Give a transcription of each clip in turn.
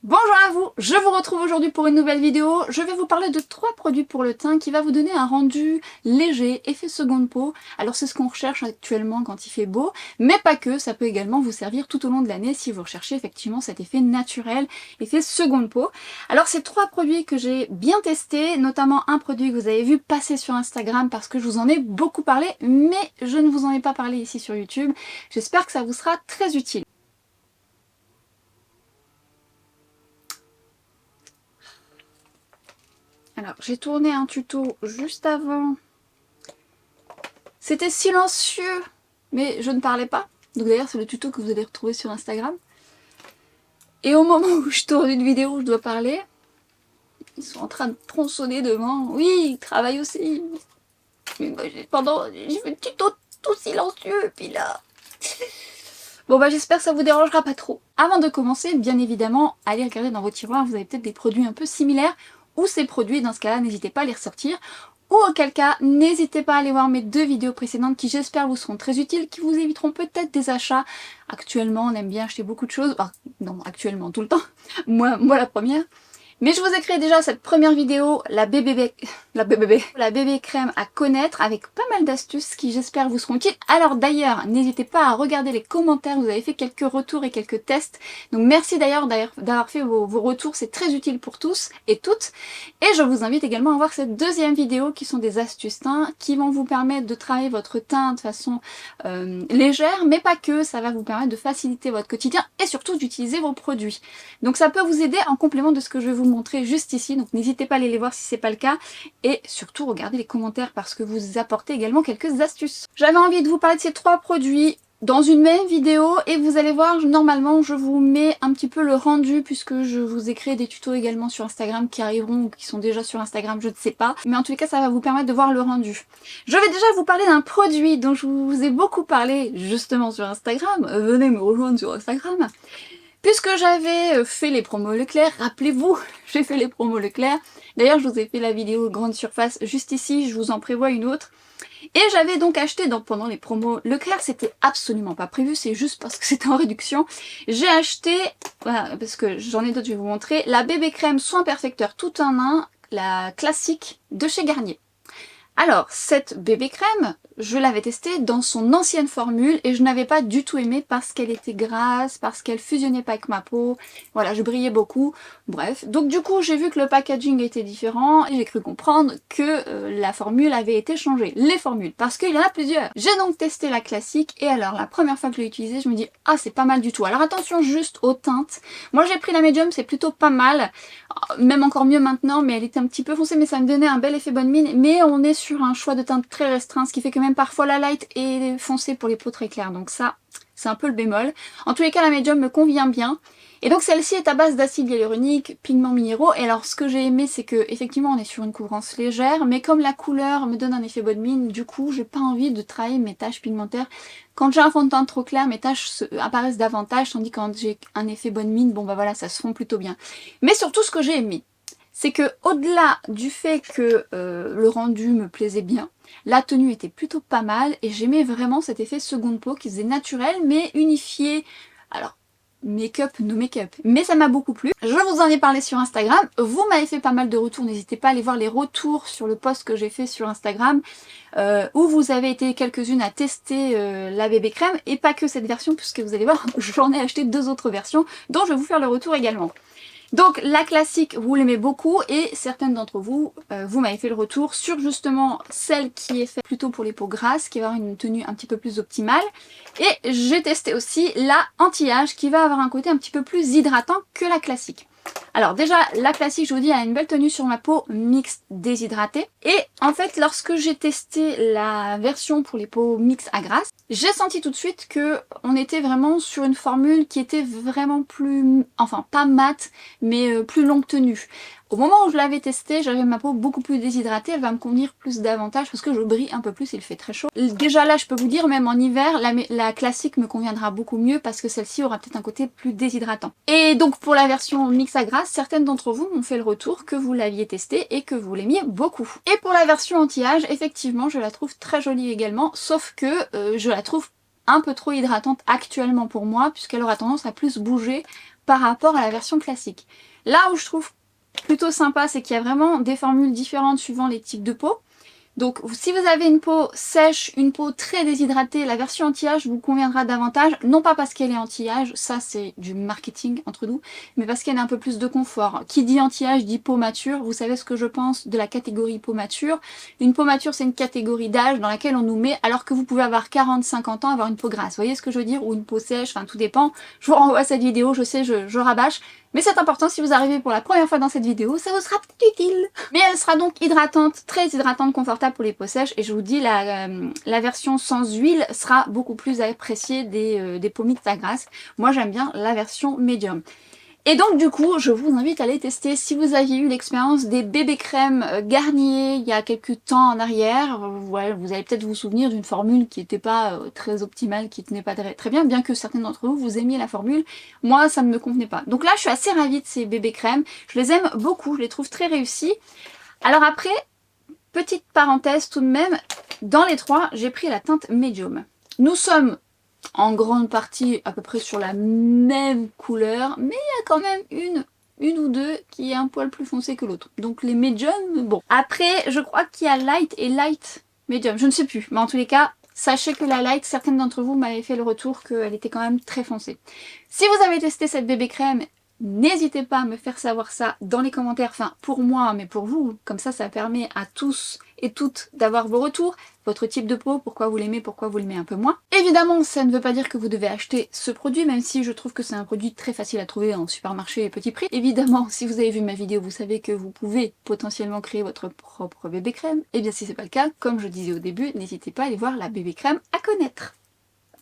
Bonjour à vous, je vous retrouve aujourd'hui pour une nouvelle vidéo. Je vais vous parler de 3 produits pour le teint qui va vous donner un rendu léger, effet seconde peau. Alors c'est ce qu'on recherche actuellement quand il fait beau, mais pas que, ça peut également vous servir tout au long de l'année si vous recherchez effectivement cet effet naturel, effet seconde peau. Alors c'est 3 produits que j'ai bien testés, notamment un produit que vous avez vu passer sur Instagram parce que je vous en ai beaucoup parlé, mais je ne vous en ai pas parlé ici sur YouTube. J'espère que ça vous sera très utile. Alors, j'ai tourné un tuto juste avant. C'était silencieux, mais je ne parlais pas. Donc d'ailleurs, c'est le tuto que vous allez retrouver sur Instagram. Et au moment où je tourne une vidéo où je dois parler, ils sont en train de tronçonner devant. Oui, ils travaillent aussi. Mais moi, j'ai fait le tuto tout silencieux, puis là... Bon bah j'espère que ça vous dérangera pas trop. Avant de commencer, bien évidemment, allez regarder dans vos tiroirs, vous avez peut-être des produits un peu similaires, ou ces produits, dans ce cas-là, n'hésitez pas à les ressortir. Ou auquel cas, n'hésitez pas à aller voir mes 2 vidéos précédentes qui j'espère vous seront très utiles, qui vous éviteront peut-être des achats. Actuellement, on aime bien acheter beaucoup de choses, enfin, non, actuellement, tout le temps, moi la première. Mais je vous ai créé déjà cette première vidéo, la bébé crème à connaître, avec pas mal d'astuces qui j'espère vous seront utiles. Alors d'ailleurs, n'hésitez pas à regarder les commentaires, vous avez fait quelques retours et quelques tests. Donc merci d'ailleurs d'avoir fait vos retours, c'est très utile pour tous et toutes. Et je vous invite également à voir cette deuxième vidéo qui sont des astuces teint, qui vont vous permettre de travailler votre teint de façon légère, mais pas que, ça va vous permettre de faciliter votre quotidien et surtout d'utiliser vos produits. Donc ça peut vous aider en complément de ce que je vais vous montrer juste ici, donc n'hésitez pas à aller les voir si c'est pas le cas, et surtout regardez les commentaires parce que vous apportez également quelques astuces. J'avais envie de vous parler de ces 3 produits dans une même vidéo et vous allez voir, normalement je vous mets un petit peu le rendu puisque je vous ai créé des tutos également sur Instagram qui arriveront ou qui sont déjà sur Instagram, je ne sais pas, mais en tout cas ça va vous permettre de voir le rendu. Je vais déjà vous parler d'un produit dont je vous ai beaucoup parlé justement sur Instagram, venez me rejoindre sur Instagram. Puisque j'avais fait les promos Leclerc, rappelez-vous, j'ai fait les promos Leclerc. D'ailleurs, je vous ai fait la vidéo grande surface juste ici, je vous en prévois une autre. Et j'avais donc acheté, pendant les promos Leclerc, c'était absolument pas prévu, c'est juste parce que c'était en réduction. J'ai acheté, voilà, parce que j'en ai d'autres, je vais vous montrer, la bébé crème soin perfecteur tout en un, la classique de chez Garnier. Alors, cette bébé crème, je l'avais testée dans son ancienne formule et je n'avais pas du tout aimé parce qu'elle était grasse, parce qu'elle fusionnait pas avec ma peau, voilà, je brillais beaucoup, bref. Donc du coup, j'ai vu que le packaging était différent et j'ai cru comprendre que la formule avait été changée, les formules, parce qu'il y en a plusieurs. J'ai donc testé la classique et alors, la première fois que je l'ai utilisée, je me dis, ah, c'est pas mal du tout. Alors attention juste aux teintes. Moi, j'ai pris la médium, c'est plutôt pas mal, même encore mieux maintenant, mais elle était un petit peu foncée, mais ça me donnait un bel effet bonne mine, mais on est sur un choix de teinte très restreint, ce qui fait que même parfois la light est foncée pour les peaux très claires, donc ça, c'est un peu le bémol. En tous les cas, la médium me convient bien. Et donc celle-ci est à base d'acide hyaluronique, pigments minéraux, et alors ce que j'ai aimé c'est que effectivement on est sur une couvrance légère, mais comme la couleur me donne un effet bonne mine, du coup j'ai pas envie de travailler mes taches pigmentaires. Quand j'ai un fond de teint trop clair, mes taches apparaissent davantage, tandis que quand j'ai un effet bonne mine, bon bah voilà, ça se fond plutôt bien. Mais surtout ce que j'ai aimé, c'est que au-delà du fait que le rendu me plaisait bien, la tenue était plutôt pas mal et j'aimais vraiment cet effet seconde peau qui faisait naturel mais unifié. Alors, make-up, no make-up. Mais ça m'a beaucoup plu. Je vous en ai parlé sur Instagram. Vous m'avez fait pas mal de retours. N'hésitez pas à aller voir les retours sur le post que j'ai fait sur Instagram où vous avez été quelques-unes à tester la bébé crème et pas que cette version puisque vous allez voir, j'en ai acheté 2 autres versions dont je vais vous faire le retour également. Donc la classique, vous l'aimez beaucoup et certaines d'entre vous, vous m'avez fait le retour sur justement celle qui est faite plutôt pour les peaux grasses, qui va avoir une tenue un petit peu plus optimale. Et j'ai testé aussi la anti-âge qui va avoir un côté un petit peu plus hydratant que la classique. Alors déjà, la classique, je vous dis, elle a une belle tenue sur ma peau mixte déshydratée. Et en fait, lorsque j'ai testé la version pour les peaux mixtes à grasse, j'ai senti tout de suite que on était vraiment sur une formule qui était vraiment plus, enfin pas mate, mais plus longue tenue. Au moment où je l'avais testée, j'avais ma peau beaucoup plus déshydratée, elle va me convenir plus davantage parce que je brille un peu plus, il fait très chaud. Déjà là, je peux vous dire, même en hiver, la classique me conviendra beaucoup mieux parce que celle-ci aura peut-être un côté plus déshydratant. Et donc pour la version mix à grasse, certaines d'entre vous m'ont fait le retour que vous l'aviez testée et que vous l'aimiez beaucoup. Et pour la version anti-âge, effectivement, je la trouve très jolie également, sauf que je la trouve un peu trop hydratante actuellement pour moi, puisqu'elle aura tendance à plus bouger par rapport à la version classique. Là où je trouve plutôt sympa, c'est qu'il y a vraiment des formules différentes suivant les types de peau. Donc si vous avez une peau sèche, une peau très déshydratée, la version anti-âge vous conviendra davantage, non pas parce qu'elle est anti-âge, ça c'est du marketing entre nous, mais parce qu'elle a un peu plus de confort. Qui dit anti-âge dit peau mature, vous savez ce que je pense de la catégorie peau mature. Une peau mature c'est une catégorie d'âge dans laquelle on nous met, alors que vous pouvez avoir 40-50 ans, avoir une peau grasse, vous voyez ce que je veux dire, ou une peau sèche, enfin tout dépend. Je vous renvoie à cette vidéo, je sais, je rabâche. Mais c'est important, si vous arrivez pour la première fois dans cette vidéo, ça vous sera utile. Mais elle sera donc hydratante, très hydratante, confortable pour les peaux sèches. Et je vous dis, la version sans huile sera beaucoup plus appréciée des peaux mixtes à grasse. Moi j'aime bien la version médium. Et donc du coup, je vous invite à les tester. Si vous aviez eu l'expérience des bébés crèmes Garnier il y a quelques temps en arrière, ouais, vous allez peut-être vous souvenir d'une formule qui n'était pas très optimale, qui tenait pas très bien, bien que certains d'entre vous aimiez la formule. Moi, ça ne me convenait pas. Donc là, je suis assez ravie de ces bébés crèmes. Je les aime beaucoup, je les trouve très réussis. Alors après, petite parenthèse tout de même, dans les trois, j'ai pris la teinte médium. Nous sommes en grande partie à peu près sur la même couleur, mais il y a quand même une ou deux qui est un poil plus foncé que l'autre. Donc les médiums, bon. Après, je crois qu'il y a light et light médium, je ne sais plus. Mais en tous les cas, sachez que la light, certaines d'entre vous m'avaient fait le retour qu'elle était quand même très foncée. Si vous avez testé cette bébé crème, n'hésitez pas à me faire savoir ça dans les commentaires, enfin pour moi, mais pour vous, comme ça permet à tous et toutes d'avoir vos retours, votre type de peau, pourquoi vous l'aimez, pourquoi vous l'aimez un peu moins. Évidemment, ça ne veut pas dire que vous devez acheter ce produit, même si je trouve que c'est un produit très facile à trouver en supermarché et petit prix. Évidemment, si vous avez vu ma vidéo, vous savez que vous pouvez potentiellement créer votre propre bébé crème. Et bien si c'est pas le cas, comme je disais au début, n'hésitez pas à aller voir la bébé crème à connaître.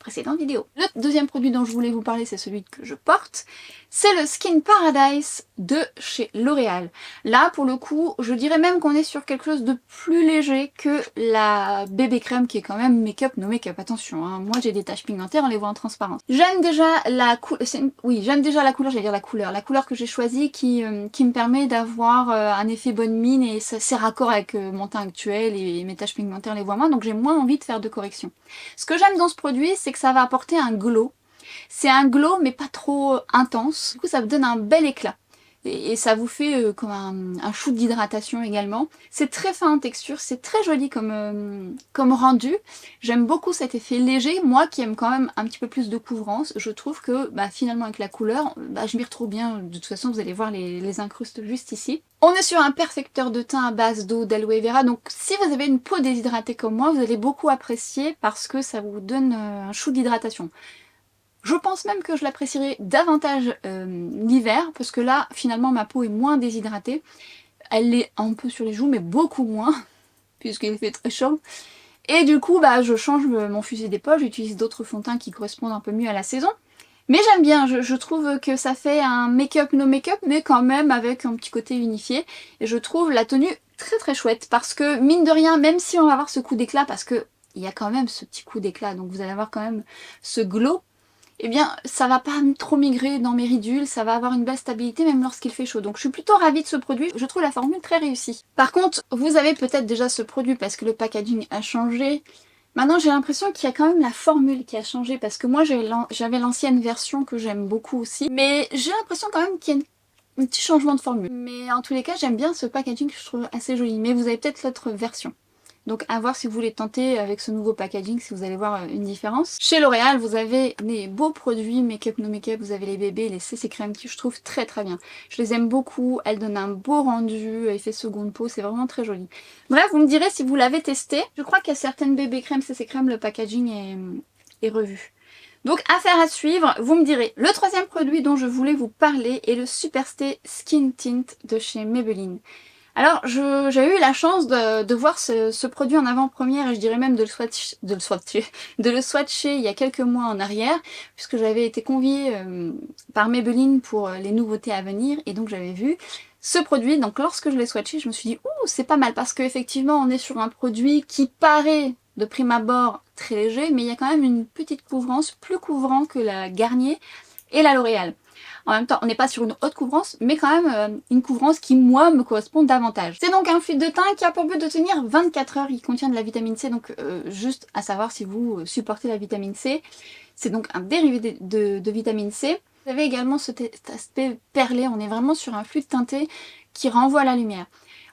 Précédente vidéo. Le deuxième produit dont je voulais vous parler, c'est celui que je porte. C'est le Skin Paradise de chez L'Oréal. Là, pour le coup, je dirais même qu'on est sur quelque chose de plus léger que la bébé crème qui est quand même make-up, no make-up. Attention, hein. Moi j'ai des taches pigmentaires, on les voit en transparence. J'aime déjà la couleur, j'aime déjà la couleur, j'allais dire la couleur que j'ai choisie qui me permet d'avoir un effet bonne mine et c'est raccord avec mon teint actuel et mes taches pigmentaires les voient moins, donc j'ai moins envie de faire de correction. Ce que j'aime dans ce produit, c'est que ça va apporter un glow. C'est un glow mais pas trop intense, du coup ça vous donne un bel éclat. Et ça vous fait comme un shoot d'hydratation également. C'est très fin en texture, c'est très joli comme rendu. J'aime beaucoup cet effet léger. Moi qui aime quand même un petit peu plus de couvrance, je trouve que finalement avec la couleur, je m'y retrouve bien. De toute façon vous allez voir les incrustes juste ici. On est sur un perfecteur de teint à base d'eau d'aloe vera, donc si vous avez une peau déshydratée comme moi, vous allez beaucoup apprécier parce que ça vous donne un shoot d'hydratation. Je pense même que je l'apprécierai davantage l'hiver, parce que là, finalement, ma peau est moins déshydratée. Elle l'est un peu sur les joues, mais beaucoup moins, puisqu'il fait très chaud. Et du coup, je change mon fusil d'épaule, j'utilise d'autres fonds de teint qui correspondent un peu mieux à la saison. Mais j'aime bien, je trouve que ça fait un make-up no make-up, mais quand même avec un petit côté unifié. Et je trouve la tenue très très chouette, parce que mine de rien, même si on va avoir ce coup d'éclat, parce que il y a quand même ce petit coup d'éclat, donc vous allez avoir quand même ce glow, eh bien ça va pas trop migrer dans mes ridules, ça va avoir une belle stabilité même lorsqu'il fait chaud. Donc je suis plutôt ravie de ce produit, je trouve la formule très réussie. Par contre, vous avez peut-être déjà ce produit parce que le packaging a changé. Maintenant j'ai l'impression qu'il y a quand même la formule qui a changé parce que moi j'avais l'ancienne version que j'aime beaucoup aussi. Mais j'ai l'impression quand même qu'il y a un petit changement de formule. Mais en tous les cas j'aime bien ce packaging que je trouve assez joli. Mais vous avez peut-être l'autre version. Donc à voir si vous voulez tenter avec ce nouveau packaging, si vous allez voir une différence. Chez L'Oréal, vous avez des beaux produits make-up, no make-up, vous avez les bébés, les CC crèmes qui je trouve très très bien. Je les aime beaucoup, elles donnent un beau rendu, effet seconde peau, c'est vraiment très joli. Bref, vous me direz si vous l'avez testé. Je crois qu'il y a certaines bébés crèmes, CC crèmes, le packaging est revu. Donc affaire à suivre, vous me direz. Le troisième produit dont je voulais vous parler est le Superstay Skin Tint de chez Maybelline. Alors j'ai eu la chance de voir ce produit en avant-première et je dirais même de le swatcher il y a quelques mois en arrière, puisque j'avais été conviée par Maybelline pour les nouveautés à venir et donc j'avais vu ce produit. Donc lorsque je l'ai swatché, je me suis dit ouh, c'est pas mal, parce qu'effectivement on est sur un produit qui paraît de prime abord très léger, mais il y a quand même une petite couvrance, plus couvrant que la Garnier et la L'Oréal. En même temps, on n'est pas sur une haute couvrance, mais quand même une couvrance qui, moi, me correspond davantage. C'est donc un fluide de teint qui a pour but de tenir 24 heures. Il contient de la vitamine C, donc juste à savoir si vous supportez la vitamine C. C'est donc un dérivé de vitamine C. Vous avez également cet aspect perlé, on est vraiment sur un fluide teinté qui renvoie à la lumière.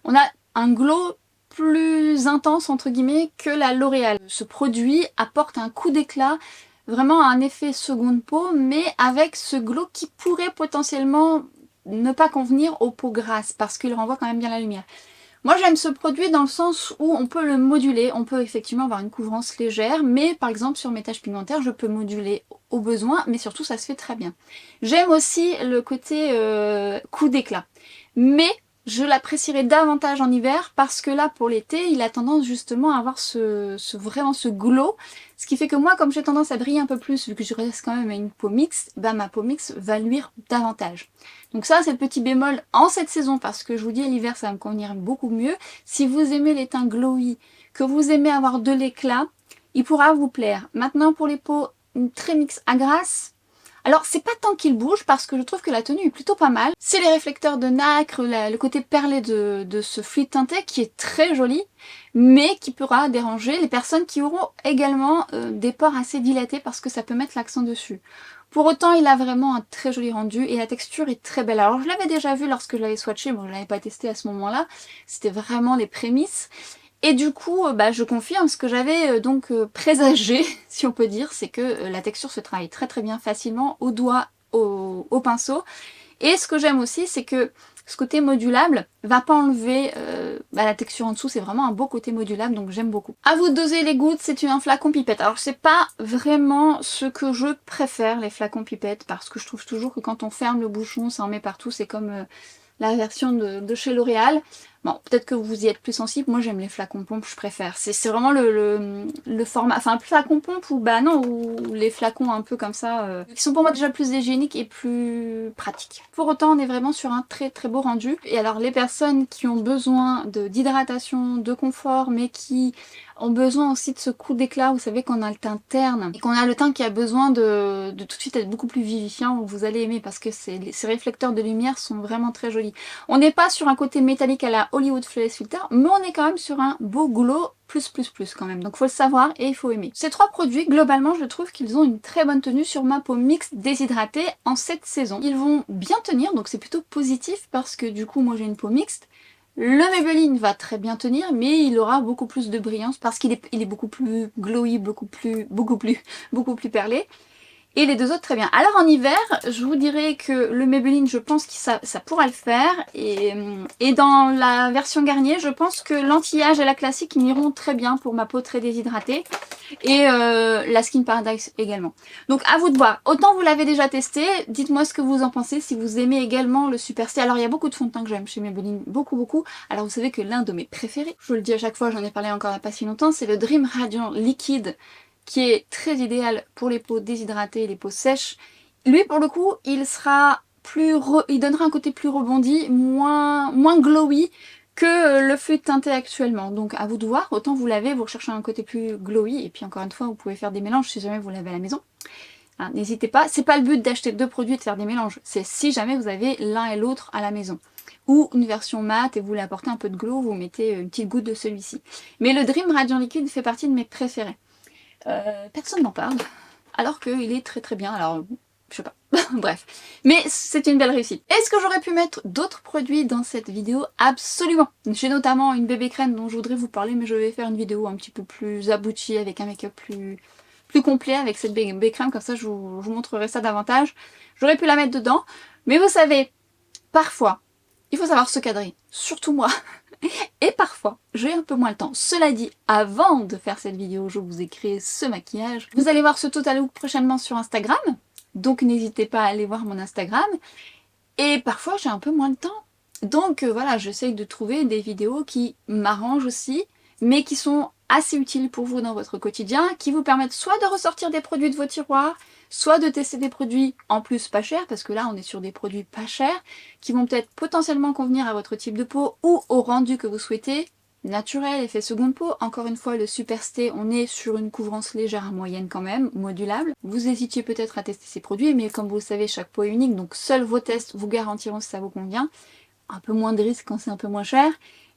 On a un glow plus intense entre guillemets que la L'Oréal. Ce produit apporte un coup d'éclat, vraiment un effet seconde peau, mais avec ce glow qui pourrait potentiellement ne pas convenir aux peaux grasses parce qu'il renvoie quand même bien la lumière. Moi j'aime ce produit dans le sens où on peut le moduler, on peut effectivement avoir une couvrance légère, mais par exemple sur mes taches pigmentaires je peux moduler au besoin, mais surtout ça se fait très bien. J'aime aussi le côté coup d'éclat, mais je l'apprécierais davantage en hiver parce que là pour l'été il a tendance justement à avoir vraiment ce glow, ce qui fait que moi comme j'ai tendance à briller un peu plus vu que je reste quand même à une peau mixte, bah ma peau mixte va luire davantage. Donc ça c'est le petit bémol en cette saison parce que je vous dis l'hiver ça va me convenir beaucoup mieux. Si vous aimez les teints glowy, que vous aimez avoir de l'éclat, il pourra vous plaire. Maintenant pour les peaux très mix à grasse, alors c'est pas tant qu'il bouge parce que je trouve que la tenue est plutôt pas mal. C'est les réflecteurs de nacre, le côté perlé de ce fluide teinté qui est très joli, mais qui pourra déranger les personnes qui auront également des pores assez dilatés parce que ça peut mettre l'accent dessus. Pour autant, il a vraiment un très joli rendu et la texture est très belle. Alors je l'avais déjà vu lorsque je l'avais swatché, bon je l'avais pas testé à ce moment-là, c'était vraiment les prémices. Et du coup, bah, je confirme ce que j'avais présagé, si on peut dire, c'est que la texture se travaille très très bien facilement au doigt, au pinceau. Et ce que j'aime aussi, c'est que ce côté modulable va pas enlever la texture en dessous, c'est vraiment un beau côté modulable, donc j'aime beaucoup. À vous de doser les gouttes, c'est un flacon pipette. Alors c'est pas vraiment ce que je préfère, les flacons pipettes, parce que je trouve toujours que quand on ferme le bouchon, ça en met partout, c'est comme la version de chez L'Oréal. Bon, peut-être que vous y êtes plus sensible, moi j'aime les flacons pompe, je préfère. C'est vraiment le format, enfin un flacon pompe ou bah non, ou les flacons un peu comme ça, qui sont pour moi déjà plus hygiéniques et plus pratiques. Pour autant, on est vraiment sur un très très beau rendu. Et alors les personnes qui ont besoin d'hydratation, de confort, mais qui ont besoin aussi de ce coup d'éclat, vous savez qu'on a le teint terne et qu'on a le teint qui a besoin de tout de suite être beaucoup plus vivifiant, vous allez aimer parce que ces réflecteurs de lumière sont vraiment très jolis. On n'est pas sur un côté métallique à la Hollywood Flawless Filter, mais on est quand même sur un beau glow plus quand même, donc faut le savoir et il faut aimer. Ces trois produits, globalement, je trouve qu'ils ont une très bonne tenue sur ma peau mixte déshydratée en cette saison. Ils vont bien tenir, donc c'est plutôt positif parce que du coup moi j'ai une peau mixte. Le Maybelline va très bien tenir, mais il aura beaucoup plus de brillance parce qu'il est beaucoup plus glowy, beaucoup plus perlé. Et les deux autres très bien. Alors en hiver, je vous dirais que le Maybelline, je pense que ça pourra le faire. Et dans la version Garnier, je pense que l'anti-âge et la classique m'iront très bien pour ma peau très déshydratée. Et la Skin Paradise également. Donc à vous de voir. Autant vous l'avez déjà testé, dites-moi ce que vous en pensez, si vous aimez également le Super C. Alors il y a beaucoup de fonds de teint que j'aime chez Maybelline, beaucoup. Alors vous savez que l'un de mes préférés, je vous le dis à chaque fois, j'en ai parlé encore il n'y a pas si longtemps, c'est le Dream Radiant Liquide, qui est très idéal pour les peaux déshydratées et les peaux sèches. Lui pour le coup, il donnera un côté plus rebondi, moins glowy que le fluide teinté actuellement. Donc à vous de voir, autant vous l'avez, vous recherchez un côté plus glowy, et puis encore une fois, vous pouvez faire des mélanges si jamais vous l'avez à la maison. Hein, n'hésitez pas, c'est pas le but d'acheter deux produits et de faire des mélanges, c'est si jamais vous avez l'un et l'autre à la maison. Ou une version mate et vous voulez apporter un peu de glow, vous mettez une petite goutte de celui-ci. Mais le Dream Radiant Liquide fait partie de mes préférés. Personne n'en parle, alors qu'il est très bien, alors je sais pas, bref. Mais c'est une belle réussite. Est-ce que j'aurais pu mettre d'autres produits dans cette vidéo? Absolument. J'ai notamment une bébé crème dont je voudrais vous parler, mais je vais faire une vidéo un petit peu plus aboutie, avec un make-up plus complet avec cette bébé crème, comme ça je vous montrerai ça davantage. J'aurais pu la mettre dedans, mais vous savez, parfois, il faut savoir se cadrer, surtout moi. Et parfois, j'ai un peu moins le temps. Cela dit, avant de faire cette vidéo, je vous ai créé ce maquillage. Vous allez voir ce total look prochainement sur Instagram, donc n'hésitez pas à aller voir mon Instagram. Et parfois, j'ai un peu moins de temps. Donc voilà, j'essaye de trouver des vidéos qui m'arrangent aussi, mais qui sont assez utiles pour vous dans votre quotidien, qui vous permettent soit de ressortir des produits de vos tiroirs, soit de tester des produits en plus pas chers, parce que là on est sur des produits pas chers, qui vont peut-être potentiellement convenir à votre type de peau ou au rendu que vous souhaitez. Naturel, effet seconde peau, encore une fois le Super Stay, on est sur une couvrance légère à moyenne quand même, modulable. Vous hésitiez peut-être à tester ces produits, mais comme vous le savez, chaque peau est unique, donc seuls vos tests vous garantiront si ça vous convient. Un peu moins de risques quand c'est un peu moins cher,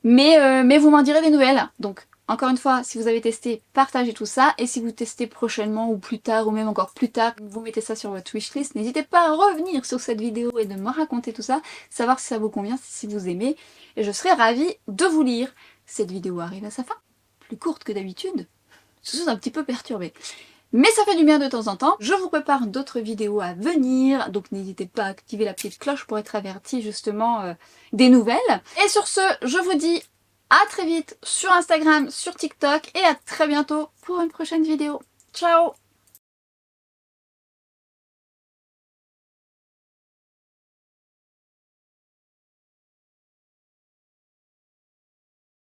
mais vous m'en direz des nouvelles. Donc Encore une fois, si vous avez testé, partagez tout ça. Et si vous testez prochainement ou plus tard, ou même encore plus tard, vous mettez ça sur votre wishlist, n'hésitez pas à revenir sur cette vidéo et de me raconter tout ça, savoir si ça vous convient, si vous aimez. Et je serai ravie de vous lire. Cette vidéo arrive à sa fin, plus courte que d'habitude. Je suis un petit peu perturbée. Mais ça fait du bien de temps en temps. Je vous prépare d'autres vidéos à venir, donc n'hésitez pas à activer la petite cloche pour être averti justement des nouvelles. Et sur ce, je vous dis à très vite sur Instagram, sur TikTok et à très bientôt pour une prochaine vidéo. Ciao!